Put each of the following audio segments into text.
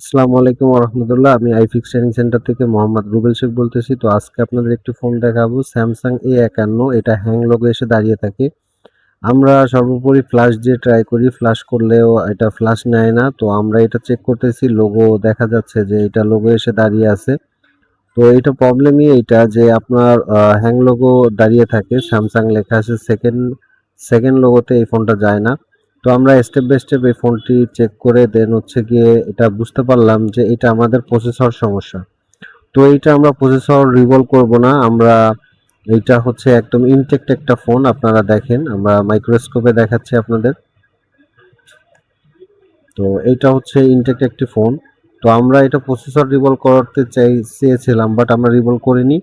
আসসালামু আলাইকুম ওয়া রাহমাতুল্লাহ। আমি আইফিক্স ট্রেনিং সেন্টার থেকে মোহাম্মদ রুবেল শেখ বলতেছি। তো আজকে আপনাদের একটি ফোন দেখাবো Samsung A51। এটা হ্যাং লোগো এসে দাঁড়িয়ে থাকে। আমরা সর্বোপরি ফ্ল্যাশ দিয়ে ট্রাই করি, ফ্ল্যাশ করলেও এটা ফ্ল্যাশ নেয় না। তো আমরা এটা চেক করতেছি, লোগো দেখা যাচ্ছে যে এটা লোগো এসে দাঁড়িয়ে আছে। তো এটা প্রবলেমই এইটা যে আপনার হ্যাং লোগো দাঁড়িয়ে থাকে, Samsung লেখা আছে, সেকেন্ড লোগোতে এই ফোনটা যায় না। তো আমরা স্টেপ বাই স্টেপ এই ফোনটি চেক করে দেন হচ্ছে গিয়ে এটা বুঝতে পারলাম যে এটা আমাদের প্রসেসর সমস্যা। তো এইটা আমরা প্রসেসর রিভলভ করব না, আমরা এইটা হচ্ছে একদম ইনটেক্ট একটা ফোন। আপনারা দেখেন, আমরা মাইক্রোস্কোপে দেখাচ্ছি আপনাদের। তো এইটা হচ্ছে ইনটেক্ট একটি ফোন। তো আমরা এটা প্রসেসর রিভলভ করতে চেয়েছিলাম, বাট আমরা রিভলভ করিনি।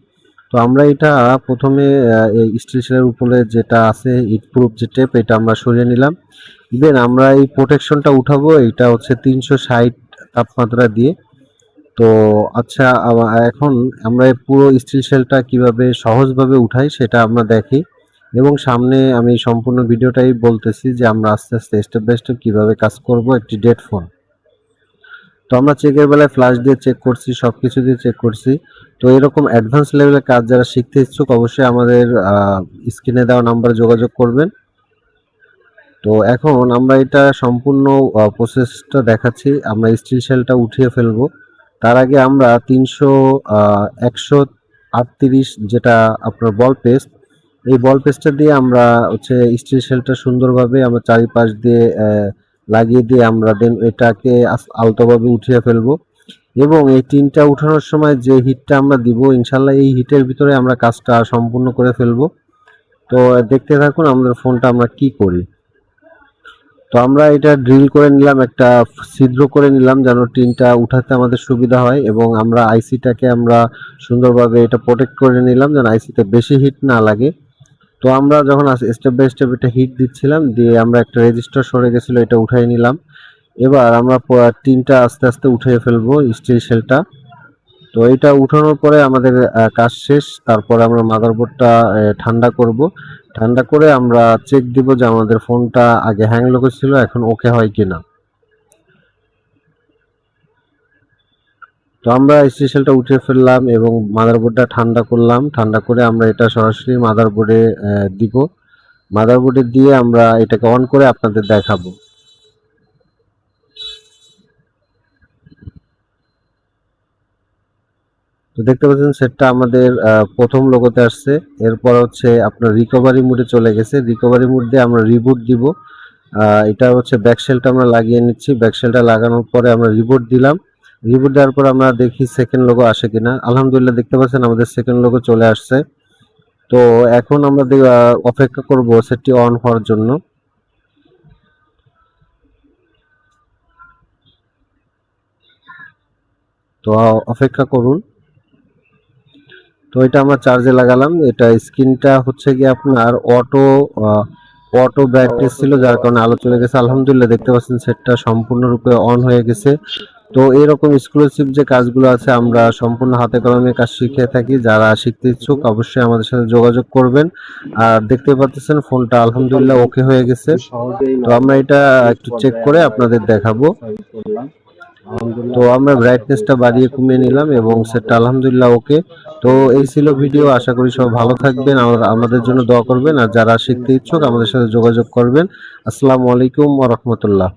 তো আমরা এটা প্রথমে এই স্টেশনের উপরে যেটা আছে হিট প্রুফ যে টেপ, এটা আমরা সরিয়ে নিলাম। ইভেন আমরা এই প্রোটেকশনটা উঠাবো, এটা হচ্ছে 360 তাপমাত্রা দিয়ে। তো আচ্ছা, এখন আমরা এই পুরো স্টিল শেলটা কিভাবে সহজভাবে উঠাই সেটা আমরা দেখি, এবং সামনে আমি সম্পূর্ণ ভিডিওটাই বলতেছি যে আমরা আস্তে আস্তে স্টেপ বাই স্টেপ কীভাবে কাজ করব একটি ডেড ফোন। তো আমরা চেকের বেলায় ফ্ল্যাশ দিয়ে চেক করছি, সব কিছু দিয়ে চেক করছি। তো এরকম অ্যাডভান্স লেভেলের কাজ যারা শিখতে ইচ্ছুক অবশ্যই আমাদের স্ক্রিনে দেওয়া নাম্বারে যোগাযোগ করবেন। তো এখন আমরা এটা সম্পূর্ণ প্রসেসটা দেখাচ্ছি। আমরা স্টিল শেলটা উঠিয়ে ফেলবো। তার আগে আমরা 138 যেটা আপনার বল পেস্ট, এই বল পেস্টটা দিয়ে আমরা হচ্ছে স্টিল শেলটা সুন্দরভাবে আমরা চারিপাশ দিয়ে লাগিয়ে দিয়ে আমরা দেন এটাকে আলতোভাবে উঠিয়ে ফেলবো। এবং এই টিনটা উঠানোর সময় যে হিটটা আমরা দিব, ইনশাল্লাহ এই হিটের ভিতরে আমরা কাজটা সম্পূর্ণ করে ফেলবো। তো দেখতে থাকুন আমাদের ফোনটা আমরা কি করি। তো আমরা এটা ড্রিল করে নিলাম, একটা ছিদ্র করে নিলাম যেন টিনটা উঠাতে আমাদের সুবিধা হয়, এবং আমরা আইসিটাকে আমরা সুন্দরভাবে এটা প্রোটেক্ট করে নিলাম যেন আইসিতে বেশি হিট না লাগে। তো আমরা যখন স্টেপ বাই স্টেপ এটা হিট দিচ্ছিলাম, দিয়ে আমরা একটা রেজিস্টার সরে গেছিলো, এটা উঠাই নিলাম। এবার আমরা টিনটা আস্তে আস্তে উঠিয়ে ফেলবো স্টিল শেলটা। তো এটা উঠানোর পরে আমাদের কাজ শেষ। তারপরে আমরা মাদারবোর্ডটা ঠান্ডা করব। ঠান্ডা করে আমরা চেক দিব যে আমাদের ফোনটা আগে হ্যাং লোগো ছিল, এখন ওকে হয় কিনা। তো আমরা স্টেশনটা উঠে ফেললাম এবং মাদারবোর্ডটা ঠান্ডা করলাম। ঠান্ডা করে আমরা এটা সরাসরি মাদারবোর্ডে দিব। মাদারবোর্ডে দিয়ে আমরা এটাকে অন করে আপনাদের দেখাবো। তো দেখতে পাচ্ছেন সেটটা আমাদের প্রথম লোগোতে আসছে। এরপর হচ্ছে আপনার রিকভারি মোডে চলে গেছে। রিকভারি মোড দিয়ে আমরা রিবুট দিব। এটা হচ্ছে ব্যাকশেলটা আমরা লাগিয়ে নিচ্ছি। ব্যাকশেলটা লাগানোর পরে আমরা রিবুট দিলাম। রিবুট দেওয়ার পর আমরা দেখি সেকেন্ড লোগো আসে কিনা। আলহামদুলিল্লাহ দেখতে পাচ্ছেন আমাদের সেকেন্ড লোগো চলে আসছে। তো এখন আমরা অপেক্ষা করব সেটটি অন হওয়ার জন্য। তো অপেক্ষা করুন। তো এটা আমরা চার্জে লাগালাম। এটা স্ক্রিনটা হচ্ছে গিয়ে আপনার অটো ব্রাইটনেস ছিল, যার কারণে আলো চলে গেছে। আলহামদুলিল্লাহ দেখতে পাচ্ছেন সেটটা সম্পূর্ণরূপে অন হয়ে গেছে। তো এরকম এক্সক্লুসিভ যে কাজগুলো আছে আমরা সম্পূর্ণ হাতে কলমে কাজ শিখে থাকি। যারা শিখতে ইচ্ছুক অবশ্যই আমাদের সাথে যোগাযোগ করবেন। আর দেখতে পাচ্ছেন ফোনটা আলহামদুলিল্লাহ ওকে হয়ে গেছে। তো আমরা এটা একটু চেক করে আপনাদের দেখাবো। তো আমরা ব্রাইটনেসটা বাড়িয়ে কমিয়ে নিলাম এবং সেটা আলহামদুলিল্লাহ ওকে। তো এই ছিল ভিডিও। আশা করি সব ভালো থাকবেন, আমাদের জন্য দোয়া করবেন, আর যারা শিখতে ইচ্ছুক আমাদের সাথে যোগাযোগ করবেন। আসসালামু আলাইকুম ওয়া রাহমাতুল্লাহ।